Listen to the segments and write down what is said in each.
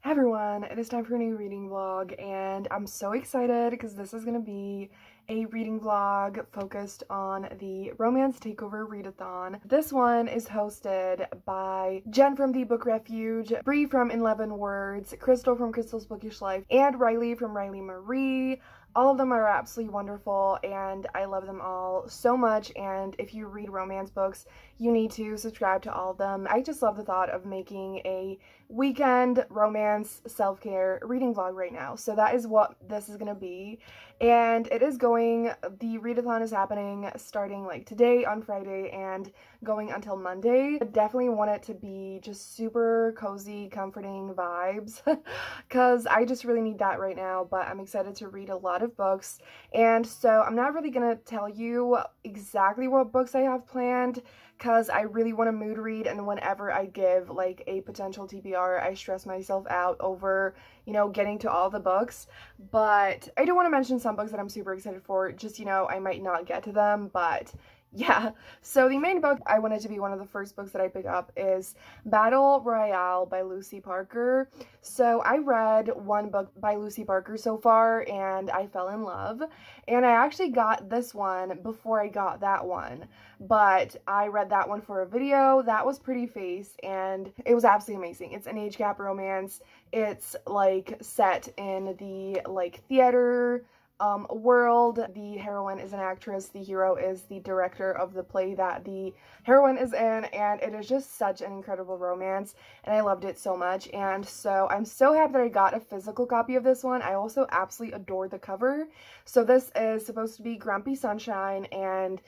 Hi everyone, it is time for a new reading vlog and I'm so excited because this is going to be a reading vlog focused on the Romance Takeover Readathon. This one is hosted by Jen from The Book Refuge, Bree from In 11 Words, Crystal from Crystal's Bookish Life, and Riley from Riley Marie. All of them are absolutely wonderful and I love them all so much, and if you read romance books, you need to subscribe to all of them. I just love the thought of making a weekend romance self-care reading vlog right now. So that is what this is gonna be. And it is going, the readathon is happening starting like today on Friday and going until Monday. I definitely want it to be just super cozy, comforting vibes because I just really need that right now, but I'm excited to read a lot of books. And so I'm not really gonna tell you exactly what books I have planned because I really want to mood read, and whenever I give like a potential TBR, I stress myself out over, you know, getting to all the books. But I do want to mention some books that I'm super excited for, just, you know, I might not get to them, but yeah. So the main book I wanted to be one of the first books that I pick up is Battle Royale by Lucy Parker. So I read one book by Lucy Parker so far and I fell in love, and I actually got this one before I got that one, but I read that one for a video that was Pretty Face and it was absolutely amazing. It's an age gap romance. It's like set in the like theater world. The heroine is an actress, the hero is the director of the play that the heroine is in, and it is just such an incredible romance and I loved it so much. And so I'm so happy that I got a physical copy of this one. I also absolutely adore the cover. So this is supposed to be Grumpy Sunshine and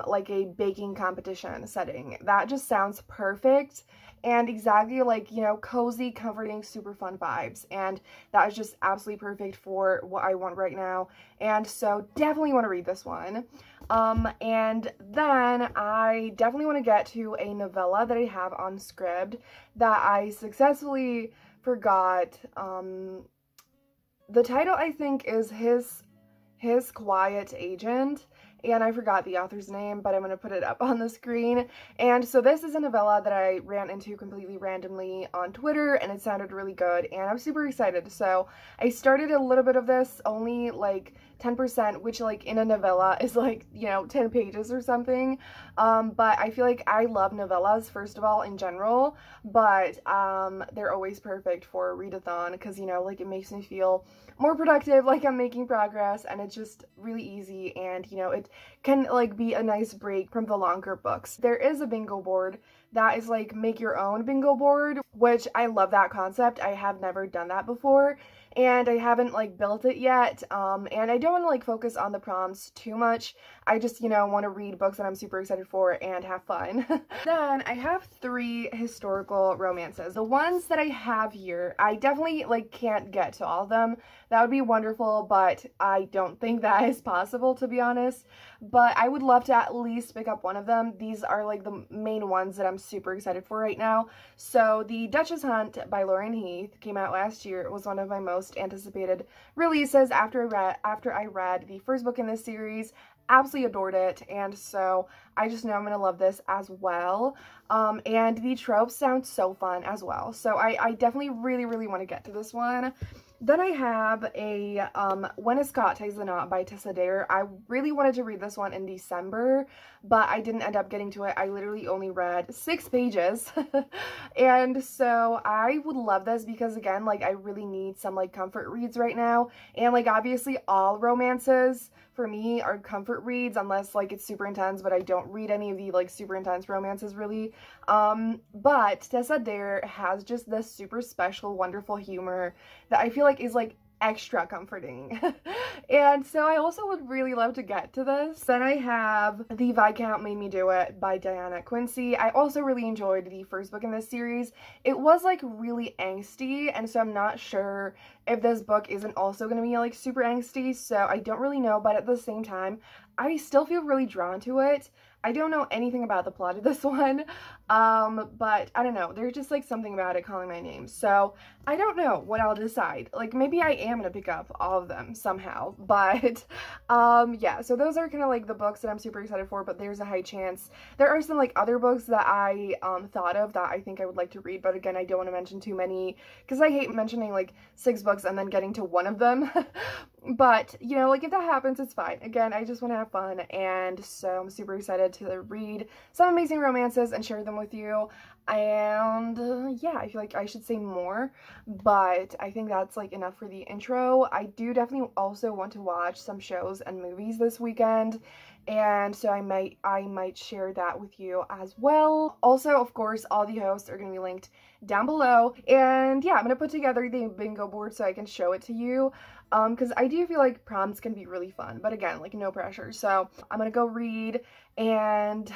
like a baking competition setting. That just sounds perfect and exactly like, you know, cozy, comforting, super fun vibes, and that is just absolutely perfect for what I want right now. And so definitely want to read this one. And then I definitely want to get to a novella that I have on Scribd that I successfully forgot. The title I think is His Quiet Agent, and I forgot the author's name, but I'm going to put it up on the screen. And so this is a novella that I ran into completely randomly on Twitter, and it sounded really good, and I'm super excited. So I started a little bit of this, only like 10%, which like in a novella is like, you know, 10 pages or something. But I feel like I love novellas, first of all, in general, but they're always perfect for a readathon because, you know, like it makes me feel more productive, like I'm making progress, and it's just really easy, and, you know, it can like be a nice break from the longer books. There is a bingo board that is like make your own bingo board, which I love that concept. I have never done that before and I haven't like built it yet, and I don't want to like focus on the prompts too much. I just, you know, want to read books that I'm super excited for and have fun. Then I have 3 historical romances. The ones that I have here, I definitely like can't get to all of them. That would be wonderful, but I don't think that is possible, to be honest. But I would love to at least pick up one of them. These are like the main ones that I'm super excited for right now. So The Duchess Hunt by Lauren Heath came out last year. It was one of my most anticipated releases after I read the first book in this series. Absolutely adored it, and so I just know I'm gonna love this as well. And the tropes sound so fun as well, so I definitely really want to get to this one. Then I have a When a Scot Ties the Knot by Tessa Dare. I really wanted to read this one in December, but I didn't end up getting to it. I literally only read 6 pages. And so I would love this because, again, like I really need some like comfort reads right now. And like obviously all romances for me are comfort reads unless like it's super intense, but I don't read any of the like super intense romances really. But Tessa Dare has just this super special, wonderful humor that I feel like is like extra comforting. And so I also would really love to get to this. Then I have The Viscount Made Me Do It by Diana Quincy. I also really enjoyed the first book in this series. It was like really angsty, and so I'm not sure if this book isn't also going to be like super angsty, so I don't really know, but at the same time I still feel really drawn to it. I don't know anything about the plot of this one, but I don't know, there's just like something about it calling my name, so I don't know what I'll decide. Like, maybe I am gonna pick up all of them somehow, but yeah, so those are kind of like the books that I'm super excited for, but there's a high chance there are some like other books that I thought of that I think I would like to read, but again, I don't want to mention too many because I hate mentioning like 6 books and then getting to one of them. But, you know, like if that happens, it's fine. Again, I just want to have fun, and so I'm super excited to read some amazing romances and share them with you. And yeah, I feel like I should say more, but I think that's like enough for the intro. I do definitely also want to watch some shows and movies this weekend, and so I might share that with you as well. Also, of course, all the hosts are going to be linked down below, and yeah, I'm going to put together the bingo board so I can show it to you, because I do feel like prompts can be really fun, but again, like no pressure. So I'm going to go read, and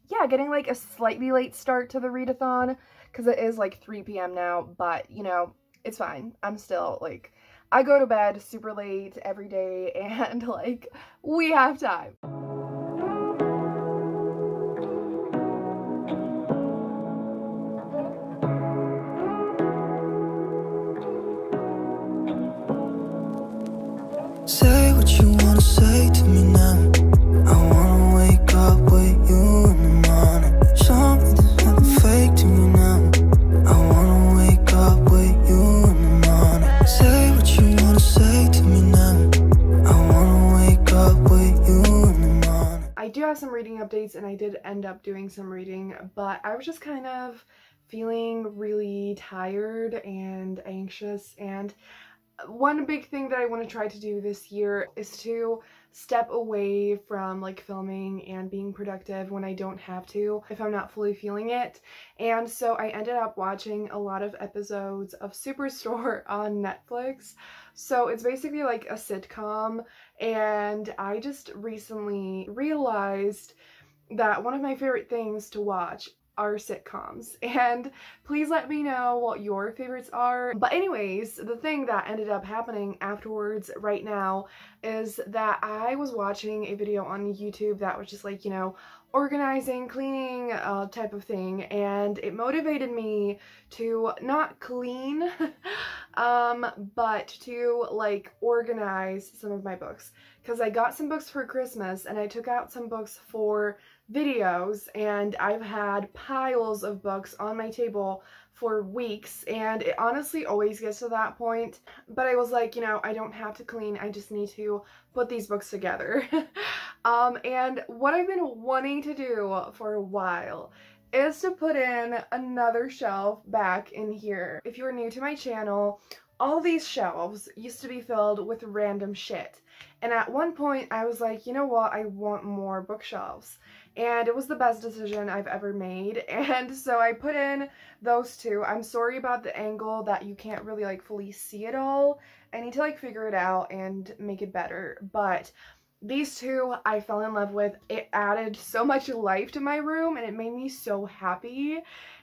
yeah, getting like a slightly late start to the readathon because it is like 3 p.m. now, but you know, it's fine. I'm still like, I go to bed super late every day, and like, we have time. Say what you wanna say to me now. I wanna wake up with you in the morning. Show me there's nothing fake to me now. I wanna wake up with you in the morning. Say what you wanna say to me now. I wanna wake up with you in the morning. I do have some reading updates, and I did end up doing some reading, but I was just kind of feeling really tired and anxious, and one big thing that I want to try to do this year is to step away from like filming and being productive when I don't have to, if I'm not fully feeling it. And so I ended up watching a lot of episodes of Superstore on Netflix. So it's basically like a sitcom, and I just recently realized that one of my favorite things to watch are sitcoms, and please let me know what your favorites are. But anyways, the thing that ended up happening afterwards right now is that I was watching a video on YouTube that was just like, you know, organizing, cleaning type of thing, and it motivated me to not clean but to like organize some of my books, because I got some books for Christmas and I took out some books for videos, and I've had piles of books on my table for weeks, and it honestly always gets to that point, but I was like, you know, I don't have to clean, I just need to put these books together. And what I've been wanting to do for a while is to put in another shelf back in here. If you're new to my channel, all these shelves used to be filled with random shit, and at one point I was like, you know what, I want more bookshelves. And it was the best decision I've ever made, and so I put in those two. I'm sorry about the angle that you can't really like fully see it all. I need to like figure it out and make it better, but these two I fell in love with. It added so much life to my room, and it made me so happy.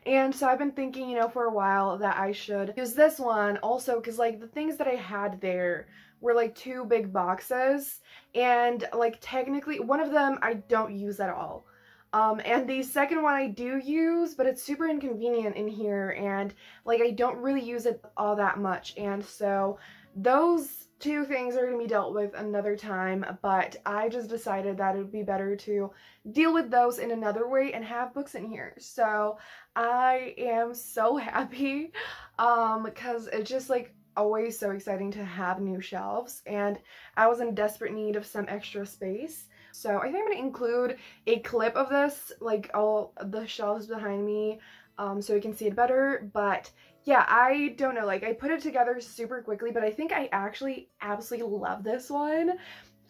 And so I've been thinking, you know, for a while that I should use this one also, because like the things that I had there were like 2 big boxes, and like technically one of them I don't use at all. And the second one I do use, but it's super inconvenient in here, and like I don't really use it all that much, and so those 2 things are going to be dealt with another time, but I just decided that it would be better to deal with those in another way and have books in here. So I am so happy, because it's just like always so exciting to have new shelves, and I was in desperate need of some extra space. So I think I'm going to include a clip of this, like all the shelves behind me, so you can see it better. But yeah, I don't know, like I put it together super quickly, but I think I actually absolutely love this one.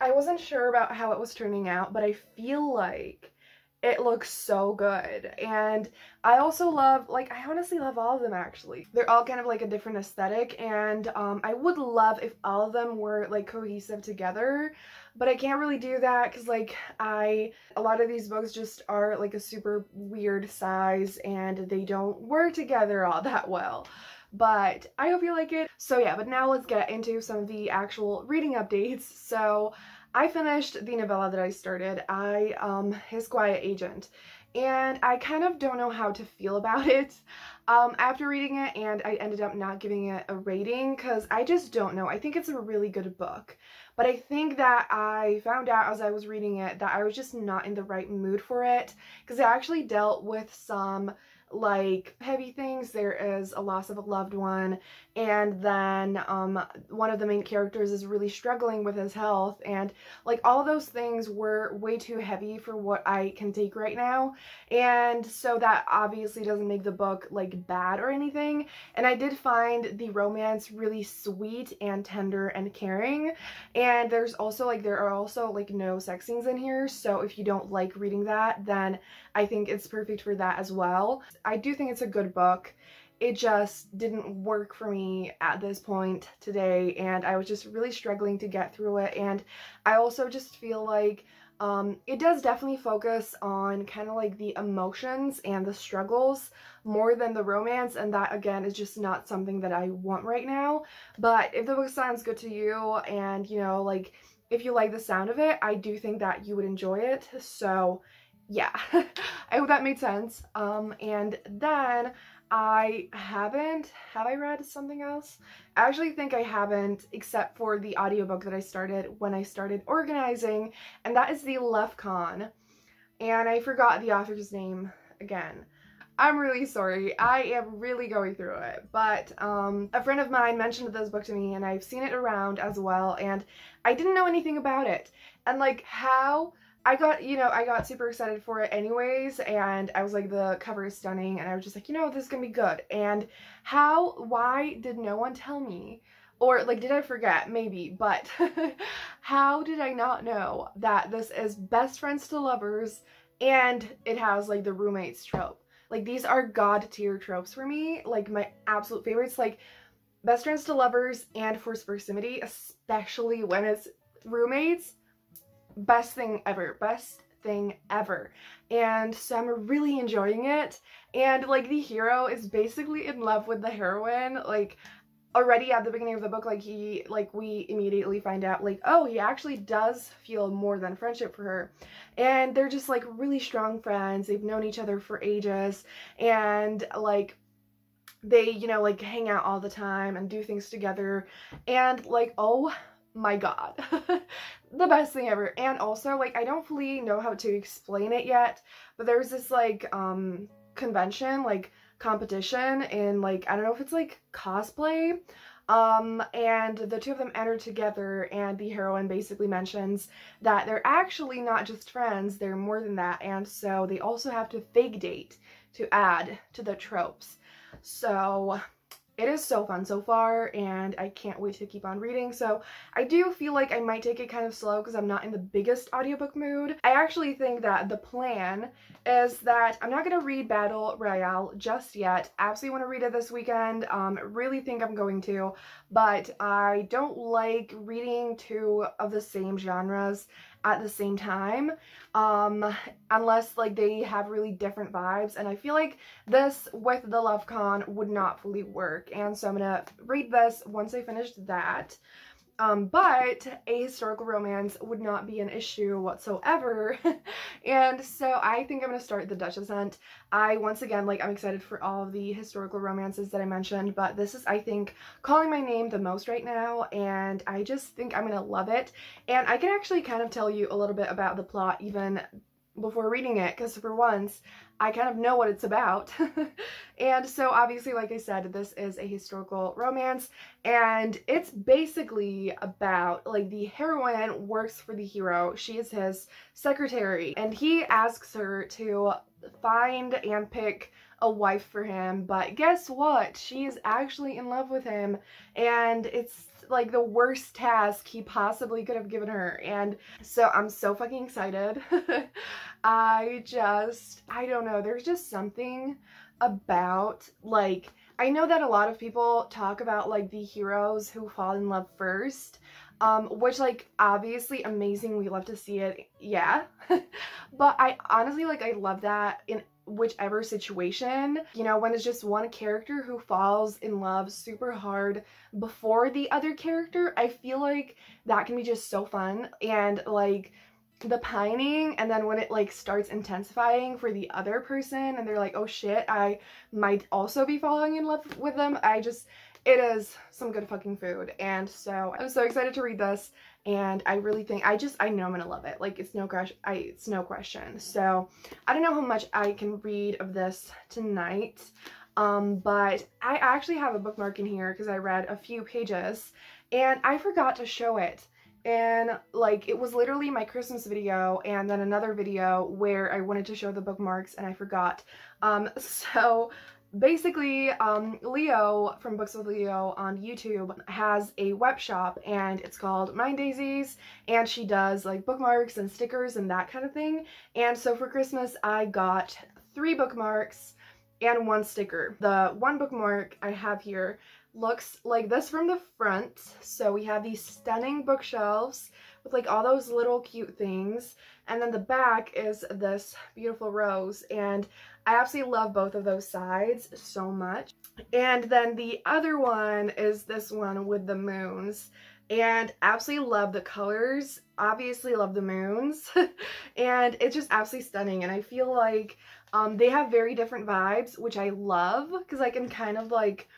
I wasn't sure about how it was turning out, but I feel like it looks so good. And I also love, like, I honestly love all of them actually. They're all kind of like a different aesthetic, and I would love if all of them were like cohesive together, but I can't really do that because like a lot of these books just are like a super weird size and they don't work together all that well. But I hope you like it. So yeah, but now let's get into some of the actual reading updates. So I finished the novella that I started, His Quiet Agent, and I kind of don't know how to feel about it after reading it, and I ended up not giving it a rating because I just don't know. I think it's a really good book, but I think that I found out as I was reading it that I was just not in the right mood for it because it actually dealt with some like heavy things. There is a loss of a loved one, and then one of the main characters is really struggling with his health, and like all those things were way too heavy for what I can take right now, and so that obviously doesn't make the book like bad or anything. And I did find the romance really sweet and tender and caring, and there are also like no sex scenes in here, so if you don't like reading that, then I think it's perfect for that as well. I do think it's a good book. It just didn't work for me at this point today, and I was just really struggling to get through it. And I also just feel like it does definitely focus on kind of like the emotions and the struggles more than the romance, and that again is just not something that I want right now. But if the book sounds good to you, and you know, like if you like the sound of it, I do think that you would enjoy it. So yeah, I hope that made sense. And then have I read something else? I actually think I haven't, except for the audiobook that I started when I started organizing, and that is the Readathon. And I forgot the author's name again. I'm really sorry. I am really going through it, but a friend of mine mentioned this book to me, and I've seen it around as well, and I didn't know anything about it. And like how I got super excited for it anyways, and I was like, the cover is stunning, and I was just like, you know, this is gonna be good. And why did no one tell me? Or like, did I forget? Maybe, but how did I not know that this is best friends to lovers, and it has like the roommates trope? Like, these are god tier tropes for me, like my absolute favorites, like best friends to lovers and forced proximity, especially when it's roommates. Best thing ever, best thing ever. And so I'm really enjoying it, and like the hero is basically in love with the heroine. Like already at the beginning of the book, we immediately find out like, oh, he actually does feel more than friendship for her, and they're just like really strong friends. They've known each other for ages, and like they, you know, like hang out all the time and do things together, and like, oh my god, the best thing ever. And also, like, I don't fully know how to explain it yet, but there's this like convention, like competition in like, I don't know if it's like cosplay, and the two of them enter together, and the heroine basically mentions that they're actually not just friends, they're more than that, and so they also have to fake date to add to the tropes. So it is so fun so far, and I can't wait to keep on reading. So I do feel like I might take it kind of slow because I'm not in the biggest audiobook mood. I actually think that the plan is that I'm not going to read Battle Royale just yet. I absolutely want to read it this weekend. Really think I'm going to, but I don't like reading two of the same genres at the same time, unless like they have really different vibes, and I feel like this with the Readathon would not fully work, and so I'm gonna read this once I finish that. But a historical romance would not be an issue whatsoever. And so I think I'm going to start The Dutch Descent. Once again, like, I'm excited for all of the historical romances that I mentioned, but this is, I think, calling my name the most right now, and I just think I'm going to love it. And I can actually kind of tell you a little bit about the plot even before reading it, because for once I kind of know what it's about. And so obviously, like I said, this is a historical romance, and it's basically about like the heroine works for the hero. She is his secretary, and he asks her to find and pick a wife for him, but guess what? She is actually in love with him, and it's like the worst task he possibly could have given her. And so I'm so fucking excited. I don't know, there's just something about, like, I know that a lot of people talk about like the heroes who fall in love first, which, like, obviously amazing, we love to see it, yeah. But I honestly, like, I love that in whichever situation, you know, when it's just one character who falls in love super hard before the other character, I feel like that can be just so fun. And like the pining, and then when it like starts intensifying for the other person and they're like, oh shit, I might also be falling in love with them, it is some good fucking food. And so I'm so excited to read this, and I really think I know I'm gonna love it. Like, it's no question. So I don't know how much I can read of this tonight, but I actually have a bookmark in here because I read a few pages and I forgot to show it. And like, it was literally my Christmas video and then another video where I wanted to show the bookmarks and I forgot. So basically, Leo from Books with Leo on YouTube has a web shop and it's called Mind Daisies, and she does like bookmarks and stickers and that kind of thing. And so for Christmas, I got 3 bookmarks and 1 sticker. The 1 bookmark I have here looks like this from the front. So we have these stunning bookshelves with like all those little cute things, and then the back is this beautiful rose, and I absolutely love both of those sides so much. And then the other one is this one with the moons, and absolutely love the colors, obviously love the moons, and it's just absolutely stunning. And I feel like they have very different vibes, which I love, because I can kind of like,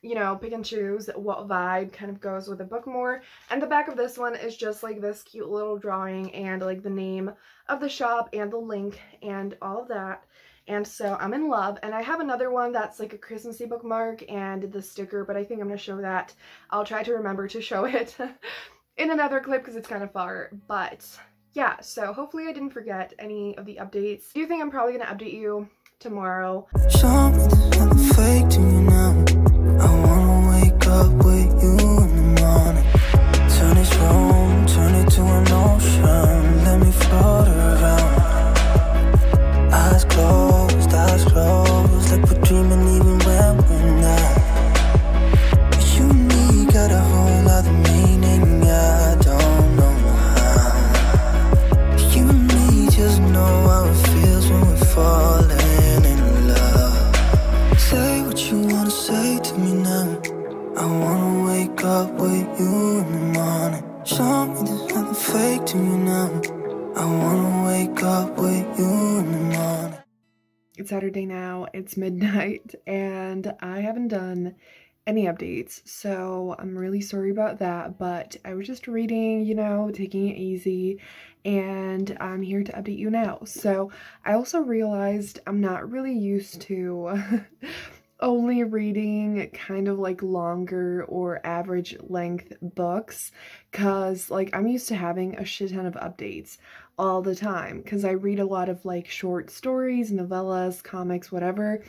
you know, pick and choose what vibe kind of goes with the book more. And the back of this one is just like this cute little drawing and like the name of the shop and the link and all of that. And so I'm in love. And I have another one that's like a Christmassy bookmark and the sticker, but I think I'm going to show that. I'll try to remember to show it in another clip because it's kind of far. But yeah, so hopefully I didn't forget any of the updates. I do think I'm probably going to update you tomorrow. Show me there's nothing fake to me now. I wanna wake up with you in the morning. Turn this room, turn it to an ocean. Let me float around. Eyes closed, like we're dreaming even when we're not. You and me got a whole other meaning, I don't know how. You and me just know how it feels when we're falling in love. Say what you wanna say to me now. I wanna wake up with you in the morning. Show me there's nothing fake to me now. I wanna wake up with you in the morning. It's Saturday now, it's midnight, and I haven't done any updates, so I'm really sorry about that, but I was just reading, you know, taking it easy, and I'm here to update you now. So I also realized I'm not really used to only reading kind of like longer or average length books, because like I'm used to having a shit ton of updates all the time, because I read a lot of like short stories, novellas, comics, whatever.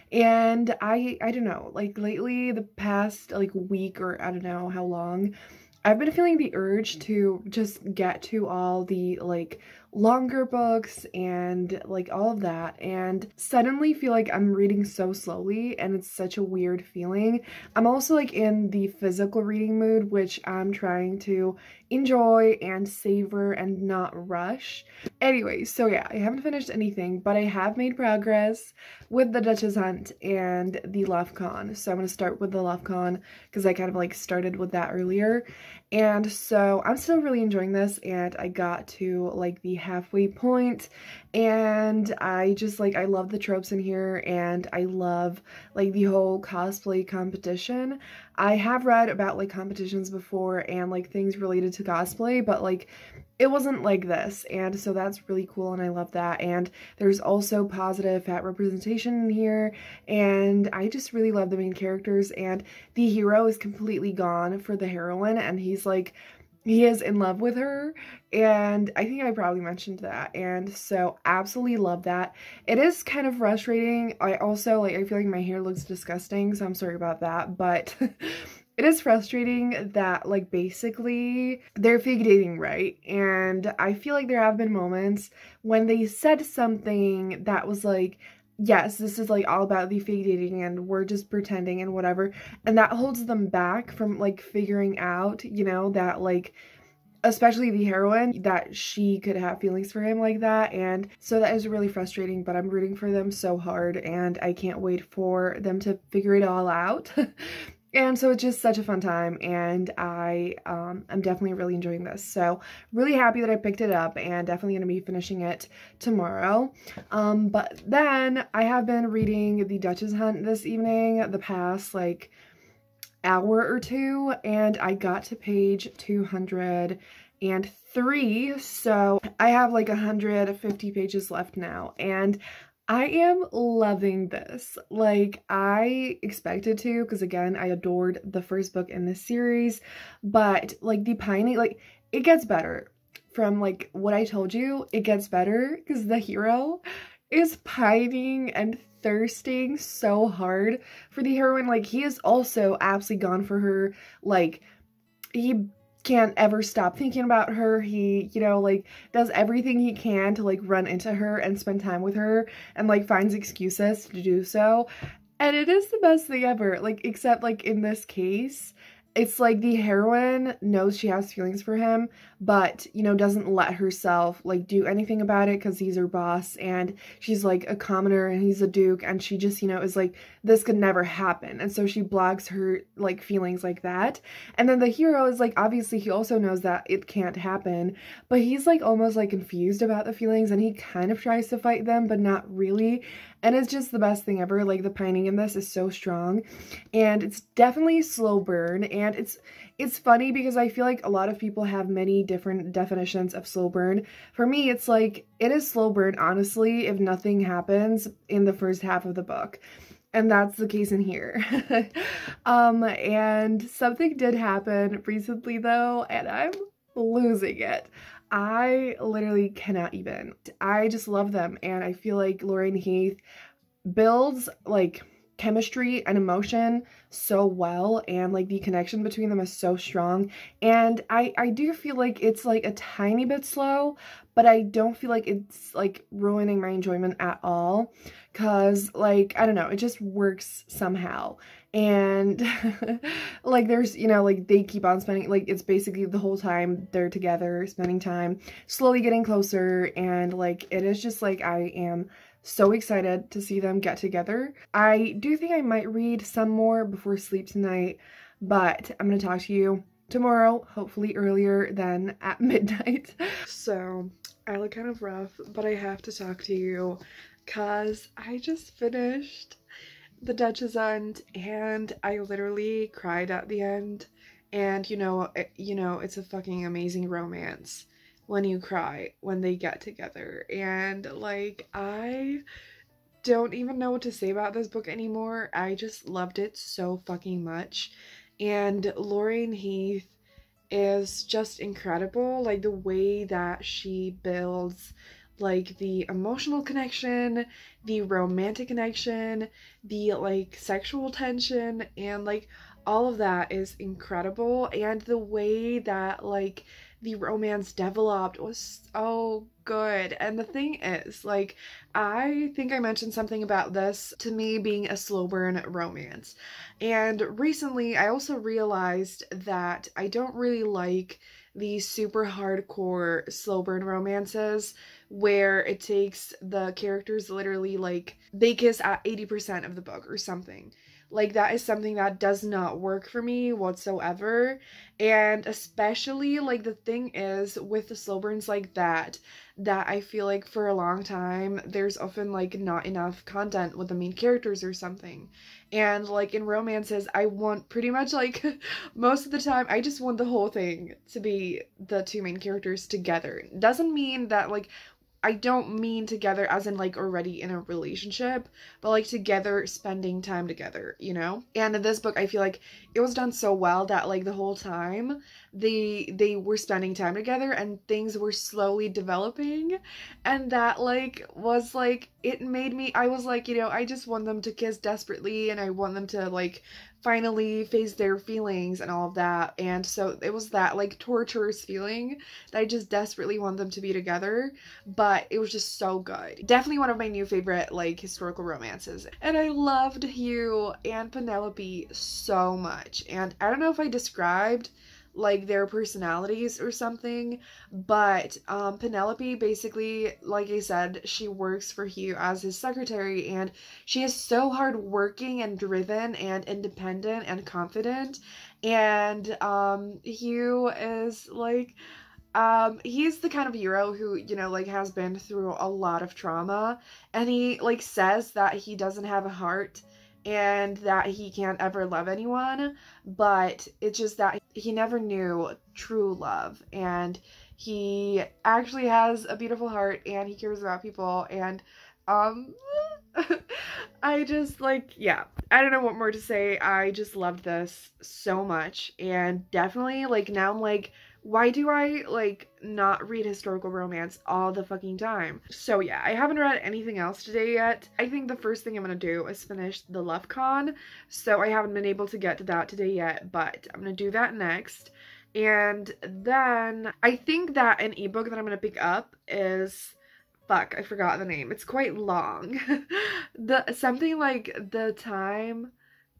And I don't know, like lately, the past like week, or I don't know how long, I've been feeling the urge to just get to all the like longer books and like all of that, and suddenly feel like I'm reading so slowly, and it's such a weird feeling. I'm also like in the physical reading mood, which I'm trying to enjoy and savor and not rush. Anyway, so yeah, I haven't finished anything, but I have made progress with the Duchess Hunt and the Readathon. So I'm going to start with the Readathon because I kind of like started with that earlier. And so I'm still really enjoying this, and I got to like the halfway point, and I just like, I love the tropes in here, and I love like the whole cosplay competition. I have read about like competitions before and like things related to cosplay, but like it wasn't like this, and so that's really cool, and I love that. And there's also positive fat representation in here, and I just really love the main characters, and the hero is completely gone for the heroine, and he's like, he is in love with her, and I think I probably mentioned that, and so absolutely love that. It is kind of frustrating. I also like, I feel like my hair looks disgusting, so I'm sorry about that, but it is frustrating that like basically they're fake dating, right? And I feel like there have been moments when they said something that was like, yes, this is like all about the fake dating and we're just pretending and whatever, and that holds them back from like figuring out, you know, that like especially the heroine, that she could have feelings for him like that. And so that is really frustrating, but I'm rooting for them so hard and I can't wait for them to figure it all out. And so it's just such a fun time, and I'm definitely really enjoying this. So really happy that I picked it up, and definitely going to be finishing it tomorrow. But then I have been reading The Duchess Hunt this evening, the past like hour or two, and I got to page 203. So I have like 150 pages left now, and I am loving this. Like, I expected to, because again, I adored the first book in this series, but like the pining, like it gets better. From like what I told you, it gets better because the hero is pining and thirsting so hard for the heroine. Like, he is also absolutely gone for her. Like, he can't ever stop thinking about her. He, you know, like does everything he can to like run into her and spend time with her, and like finds excuses to do so. And it is the best thing ever. Like, except like in this case, it's like the heroine knows she has feelings for him, but, you know, doesn't let herself like do anything about it because he's her boss and she's like a commoner and he's a duke, and she just, you know, is like, this could never happen. And so she blocks her like feelings like that. And then the hero is like, obviously he also knows that it can't happen, but he's like almost like confused about the feelings, and he kind of tries to fight them, but not really. And it's just the best thing ever. Like, the pining in this is so strong, and it's definitely slow burn. And it's funny because I feel like a lot of people have many different definitions of slow burn. For me, it's like, it is slow burn, honestly, if nothing happens in the first half of the book. And that's the case in here. And something did happen recently though, and I'm losing it. I literally cannot even. I just love them, and I feel like Lorraine Heath builds like chemistry and emotion so well, and like the connection between them is so strong. And I do feel like it's like a tiny bit slow, but I don't feel like it's like ruining my enjoyment at all, because like, I don't know, it just works somehow. And like, there's, you know, like they keep on spending, like it's basically the whole time they're together spending time, slowly getting closer, and like it is just like, I am so excited to see them get together. I do think I might read some more before sleep tonight, but I'm gonna talk to you tomorrow, hopefully earlier than at midnight. So I look kind of rough, but I have to talk to you because I just finished The Duchess Hunt, and I literally cried at the end. And you know, it's a fucking amazing romance when you cry when they get together. And like, I don't even know what to say about this book anymore. I just loved it so fucking much. And Lorraine Heath is just incredible. Like, the way that she builds like the emotional connection, the romantic connection, the like sexual tension, and like all of that is incredible. And the way that like the romance developed was so good. And the thing is, like, I think I mentioned something about this to me being a slow burn romance, and recently I also realized that I don't really like these super hardcore slow burn romances where it takes the characters literally like they kiss at 80% of the book or something. Like, that is something that does not work for me whatsoever. And especially, like, the thing is with the slow burns like that I feel like for a long time there's often like not enough content with the main characters or something. And like in romances, I want pretty much like most of the time I just want the whole thing to be the two main characters together. Doesn't mean that like, I don't mean together as in like already in a relationship, but like together spending time together, you know? And in this book, I feel like it was done so well that like the whole time they were spending time together and things were slowly developing, and that like was like, it made me, I was like, you know, I just want them to kiss desperately, and I want them to like finally face their feelings and all of that. And so it was that like torturous feeling that I just desperately want them to be together, but it was just so good. Definitely one of my new favorite like historical romances. And I loved Hugh and Penelope so much. And I don't know if I described like their personalities or something, but Penelope basically, like I said, she works for Hugh as his secretary, and she is so hardworking and driven and independent and confident, and Hugh is like, he's the kind of hero who, you know, like has been through a lot of trauma, and he like says that he doesn't have a heart and that he can't ever love anyone, but it's just that he never knew true love, and he actually has a beautiful heart and he cares about people, and I just like, yeah, I don't know what more to say. I just loved this so much, and definitely like now I'm like, why do I like not read historical romance all the fucking time? So yeah, I haven't read anything else today yet. I think the first thing I'm gonna do is finish the Lefcon, so I haven't been able to get to that today yet, but I'm gonna do that next. And then I think that an ebook that I'm gonna pick up is, fuck, I forgot the name. It's quite long. Something like The Time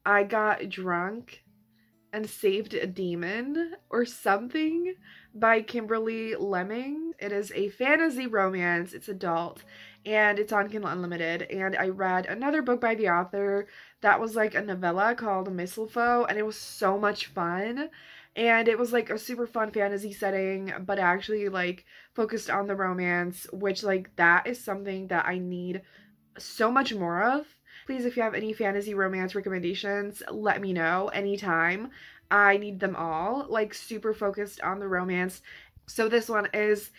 I Got Drunk and Saved a Demon or something by Kimberly Lemming. It is a fantasy romance. It's adult and it's on Kindle Unlimited. And I read another book by the author that was like a novella called Mistletoe, and it was so much fun. And it was like a super fun fantasy setting, but actually like focused on the romance, which like that is something that I need so much more of. Please, if you have any fantasy romance recommendations, let me know anytime. I need them all, like super focused on the romance. So this one is,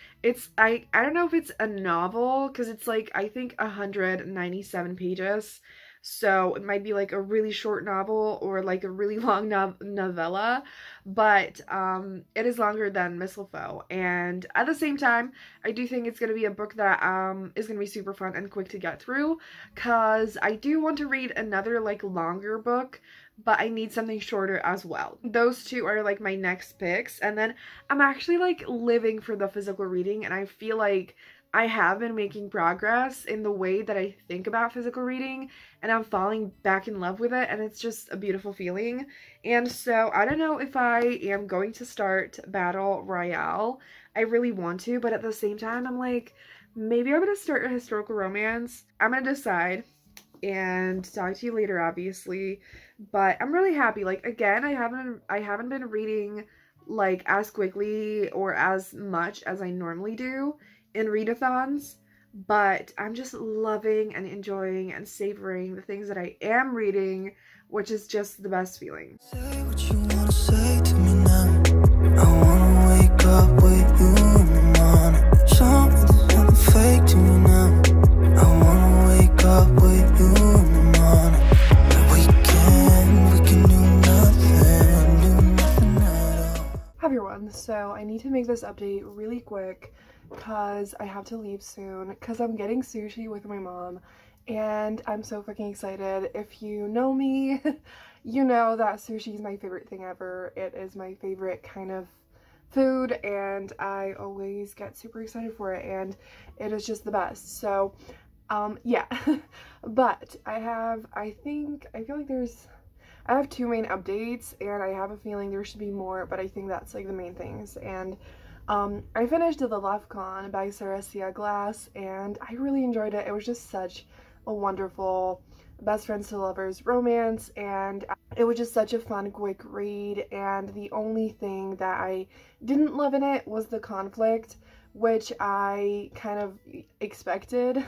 I don't know if it's a novel, because it's like, I think 197 pages. So it might be like a really short novel or like a really long novella, but it is longer than Mistletoe. And at the same time, I do think it's going to be a book that is going to be super fun and quick to get through, because I do want to read another like longer book, but I need something shorter as well. Those two are like my next picks, and then I'm actually like living for the physical reading, and I feel like I have been making progress in the way that I think about physical reading, and I'm falling back in love with it, and it's just a beautiful feeling. And so I don't know if I am going to start Battle Royale. I really want to, but at the same time I'm like, maybe I'm gonna start a historical romance. I'm gonna decide and talk to you later, obviously. But I'm really happy. Like, again, I haven't been reading like as quickly or as much as I normally do in readathons, but I'm just loving and enjoying and savoring the things that I am reading, which is just the best feeling. Say what you wanna say to me now. I wanna wake up with you in the morning. Show me there's nothing fake to me now. I wanna wake up with you in the morning. And we can do nothing at all. Hi everyone, so I need to make this update really quick because I have to leave soon because I'm getting sushi with my mom, and I'm so fucking excited. If you know me, you know that sushi is my favorite thing ever. It is my favorite kind of food, and I always get super excited for it, and it is just the best. So yeah. But I feel like I have two main updates, and I have a feeling there should be more, but I think that's like the main things. And I finished The Lefcon by Sarah Glass, and I really enjoyed it. It was just such a wonderful best friends to lovers romance, and it was just such a fun, quick read. And the only thing that I didn't love in it was the conflict, which I kind of expected.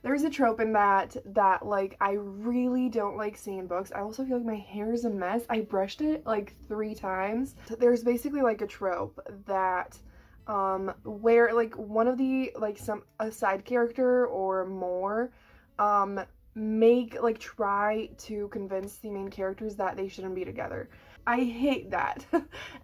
There's a trope in that like I really don't like seeing in books. I also feel like my hair is a mess. I brushed it like 3 times. There's basically like a trope that where like one of the like a side character or more try to convince the main characters that they shouldn't be together. I hate that.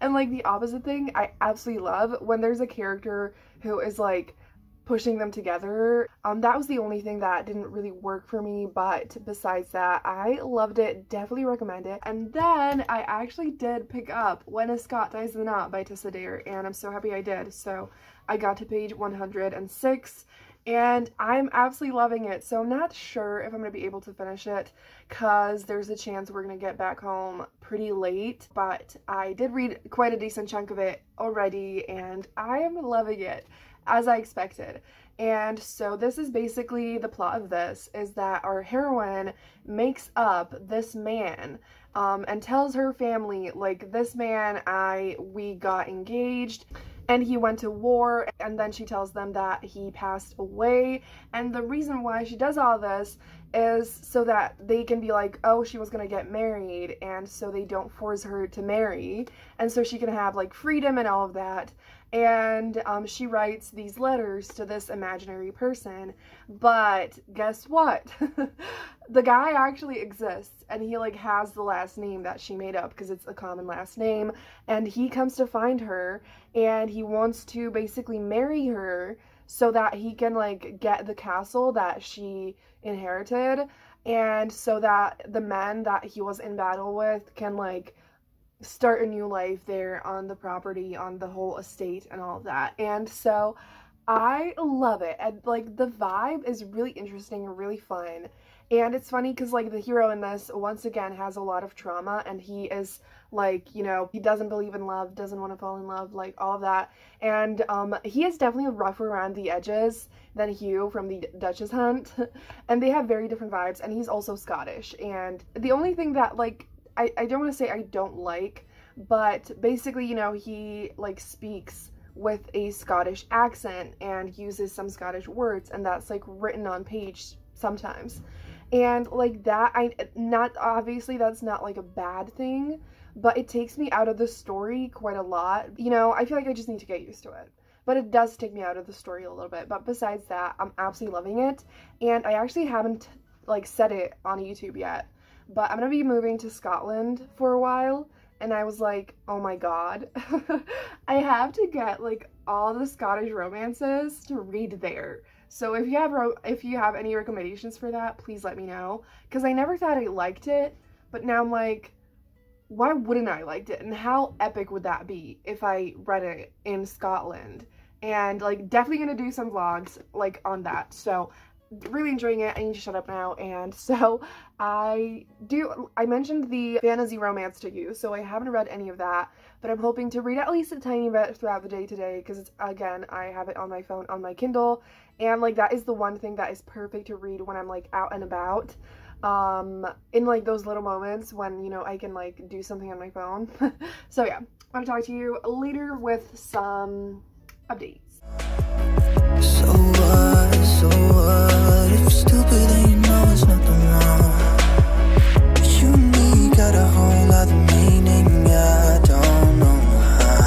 And like the opposite thing I absolutely love, when there's a character who is like pushing them together. That was the only thing that didn't really work for me, but besides that, I loved it. Definitely recommend it. And then I actually did pick up When a Scot Ties the Knot by Tessa Dare, and I'm so happy I did. So I got to page 106, and I'm absolutely loving it. So I'm not sure if I'm going to be able to finish it because there's a chance we're going to get back home pretty late, but I did read quite a decent chunk of it already and I am loving it as I expected. And so this is basically the plot of this, is that our heroine makes up this man and tells her family, like, this man, we got engaged and he went to war, and then she tells them that he passed away. And the reason why she does all this is so that they can be like, oh, she was gonna get married, and so they don't force her to marry, and so she can have like freedom and all of that. And she writes these letters to this imaginary person, but guess what? The guy actually exists, and he like has the last name that she made up because it's a common last name, and he comes to find her and he wants to basically marry her so that he can like get the castle that she inherited, and so that the men that he was in battle with can like start a new life there on the property, on the whole estate and all of that. And so I love it, and like the vibe is really interesting and really fun. And it's funny because like the hero in this once again has a lot of trauma, and he is like, you know, he doesn't believe in love, doesn't want to fall in love, like all of that. And he is definitely rougher around the edges than Hugh from the Duchess Hunt and they have very different vibes, and he's also Scottish. And the only thing that like I don't want to say I don't like, but basically, you know, he like speaks with a Scottish accent and uses some Scottish words, and that's like written on page sometimes. And like that, not obviously that's not like a bad thing, but it takes me out of the story quite a lot. You know, I feel like I just need to get used to it. But it does take me out of the story a little bit. But besides that, I'm absolutely loving it. And I actually haven't like said it on YouTube yet, but I'm gonna be moving to Scotland for a while, and I was like, oh my god, I have to get like all the Scottish romances to read there. So if you have any recommendations for that, please let me know, because I never thought I liked it, but now I'm like, why wouldn't I liked it? And how epic would that be if I read it in Scotland? And like definitely gonna do some vlogs like on that. So really enjoying it. I need to shut up now. And so I mentioned the fantasy romance to you, so I haven't read any of that, but I'm hoping to read at least a tiny bit throughout the day today, because it's, again, I have it on my phone, on my Kindle, and like that is the one thing that is perfect to read when I'm like out and about, in like those little moments when, you know, I can like do something on my phone. So yeah, I'm gonna talk to you later with some updates. So what? If you're stupid, then you know it's nothing wrong. But you and me got a whole lot of meaning, I don't know how.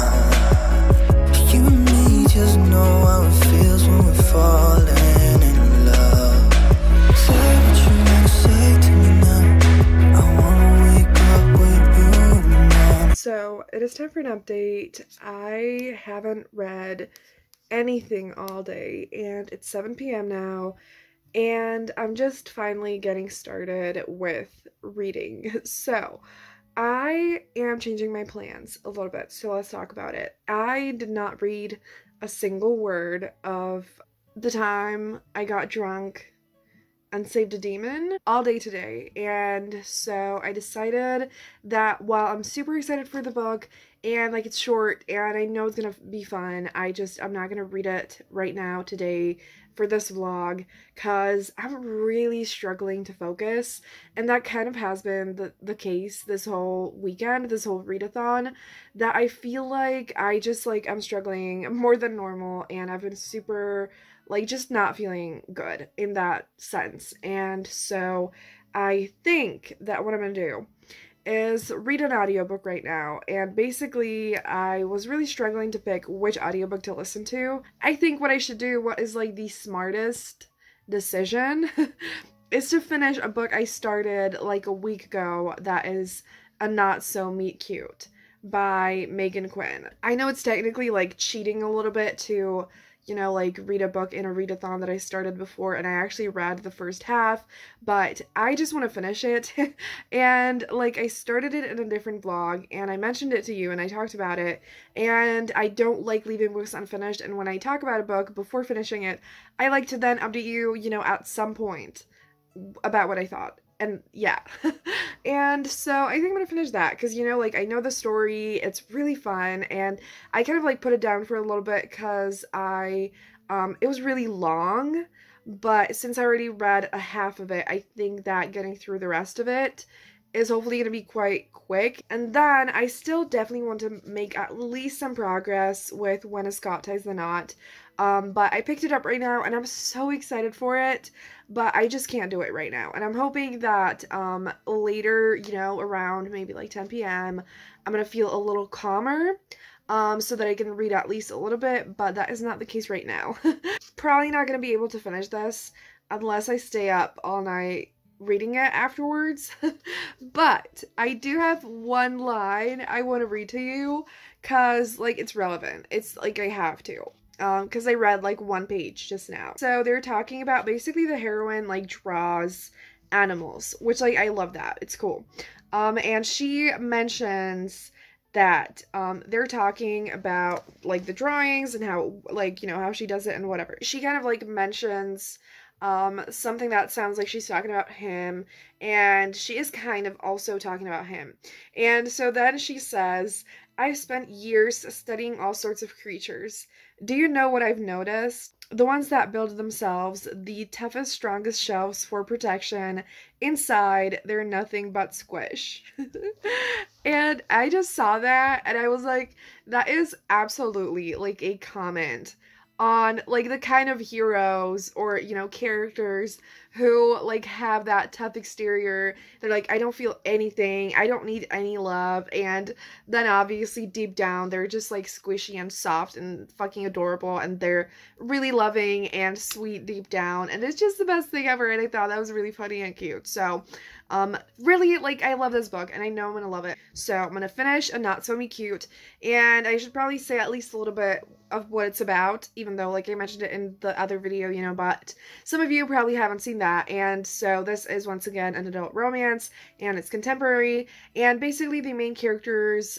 You and me just know how it feels when we're falling in love. Say what you wanna say to me now. I wanna wake up with you now. So it is time for an update. I haven't read anything all day, and it's 7 p.m. now, and I'm just finally getting started with reading. So I am changing my plans a little bit, so let's talk about it. I did not read a single word of the time I got drunk and saved a demon all day today, and so I decided that while I'm super excited for the book and like it's short and I know it's gonna be fun, I'm not gonna read it right now today for this vlog, because I'm really struggling to focus, and that kind of has been the case this whole weekend, this whole readathon, that I feel like I'm struggling more than normal, and I've been super like just not feeling good in that sense. And so I think that what I'm gonna do is read an audiobook right now, and basically I was really struggling to pick which audiobook to listen to. I think what I should do, what is like the smartest decision, is to finish a book I started like a week ago, that is A Not So Meet Cute by Megan Quinn. I know it's technically like cheating a little bit to, you know, like read a book in a readathon that I started before, and I actually read the first half, but I just want to finish it. And like I started it in a different vlog, and I mentioned it to you and I talked about it, and I don't like leaving books unfinished, and when I talk about a book before finishing it, I like to then update you, you know, at some point about what I thought. And yeah. And so I think I'm gonna finish that because, you know, like I know the story, it's really fun, and I kind of like put it down for a little bit because it was really long, but since I already read a half of it, I think that getting through the rest of it is hopefully gonna be quite quick. And then I still definitely want to make at least some progress with When a Scot Ties the Knot. But I picked it up right now and I'm so excited for it, but I just can't do it right now. And I'm hoping that later, you know, around maybe like 10 p.m., I'm gonna feel a little calmer, so that I can read at least a little bit, but that is not the case right now. Probably not gonna be able to finish this unless I stay up all night reading it afterwards. But I do have one line I want to read to you because like it's relevant. It's like I have to. Because I read like one page just now. So they're talking about basically the heroine like draws animals, which like I love that. It's cool. And she mentions that they're talking about like the drawings and how like, you know, how she does it and whatever. She kind of like mentions something that sounds like she's talking about him, and she is kind of also talking about him. And so then she says, I've spent years studying all sorts of creatures. Do you know what I've noticed? The ones that build themselves the toughest, strongest shelves for protection. Inside, they're nothing but squish. And I just saw that and I was like, that is absolutely like a comment on like the kind of heroes or, you know, characters who like have that tough exterior. They're like, I don't feel anything, I don't need any love, and then obviously deep down they're just like squishy and soft and fucking adorable, and they're really loving and sweet deep down, and it's just the best thing ever. And I thought that was really funny and cute. So really, like, I love this book and I know I'm gonna love it. So I'm gonna finish A Not So Me Cute, and I should probably say at least a little bit of what it's about, even though like I mentioned it in the other video, you know, but some of you probably haven't seen that. And so this is once again an adult romance, and it's contemporary, and basically the main characters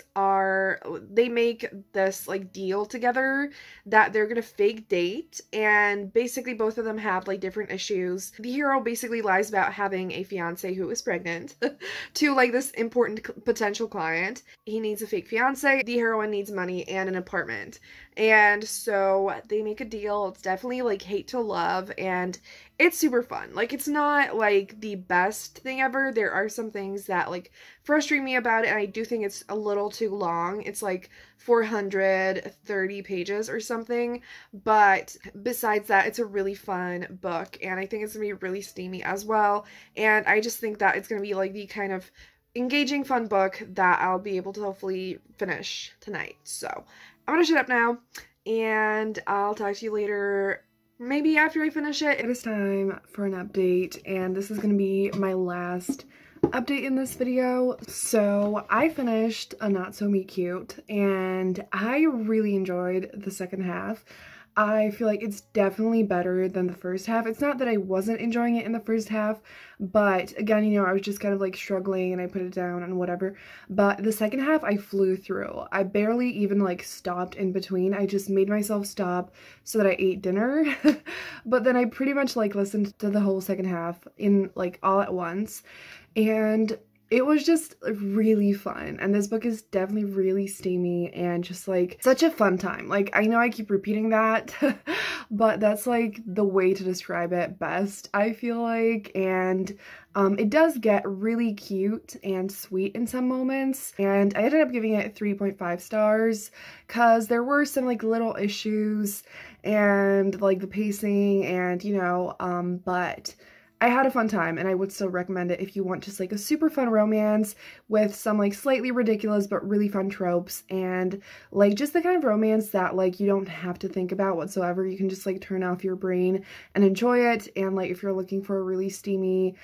they make this like deal together that they're gonna fake date, and basically both of them have like different issues. The hero basically lies about having a fiance who is pregnant to like this important potential client. He needs a fake fiance. The heroine needs money and an apartment. And so they make a deal. It's definitely like hate to love, and it's super fun. Like, it's not like the best thing ever. There are some things that like frustrate me about it, and I do think it's a little too long. It's like 430 pages or something, but besides that, it's a really fun book, and I think it's gonna be really steamy as well. And I just think that it's gonna be like the kind of engaging, fun book that I'll be able to hopefully finish tonight. So I'm gonna shut up now, and I'll talk to you later, maybe after I finish it. It is time for an update, and this is gonna be my last update in this video. So I finished A Not So Me Cute, and I really enjoyed the second half. I feel like it's definitely better than the first half. It's not that I wasn't enjoying it in the first half, but again, you know, I was just kind of like struggling and I put it down and whatever. But the second half I flew through. I barely even like stopped in between. I just made myself stop so that I ate dinner. But then I pretty much like listened to the whole second half in like all at once. And it was just really fun, and this book is definitely really steamy and just like such a fun time. Like, I know I keep repeating that, but that's like the way to describe it best, I feel like. And it does get really cute and sweet in some moments, and I ended up giving it 3.5 stars because there were some like little issues and like the pacing and, you know, but I had a fun time, and I would still recommend it if you want just like a super fun romance with some like slightly ridiculous but really fun tropes, and like just the kind of romance that like you don't have to think about whatsoever. You can just like turn off your brain and enjoy it. And like if you're looking for a really steamy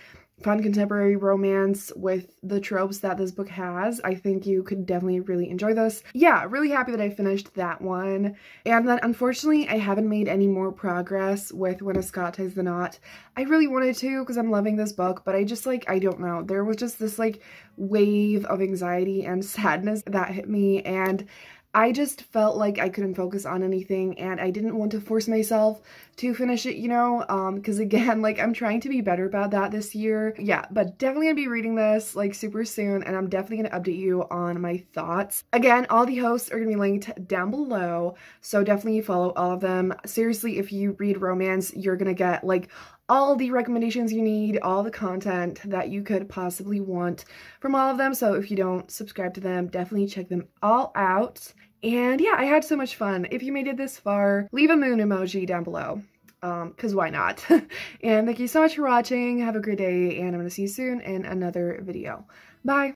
fun contemporary romance with the tropes that this book has, I think you could definitely really enjoy this. Yeah, really happy that I finished that one. And then unfortunately, I haven't made any more progress with When a Scot Ties the Knot. I really wanted to because I'm loving this book, but I just like, I don't know. There was just this like wave of anxiety and sadness that hit me, and I just felt like I couldn't focus on anything, and I didn't want to force myself to finish it, you know, because again, like, I'm trying to be better about that this year. Yeah, but definitely gonna be reading this like super soon, and I'm definitely gonna update you on my thoughts. Again, all the hosts are gonna be linked down below, so definitely follow all of them. Seriously, if you read romance, you're gonna get like all the recommendations you need, all the content that you could possibly want from all of them. So if you don't subscribe to them, definitely check them all out. And yeah, I had so much fun. If you made it this far, leave a moon emoji down below, because why not? And thank you so much for watching. Have a great day, and I'm gonna see you soon in another video. Bye!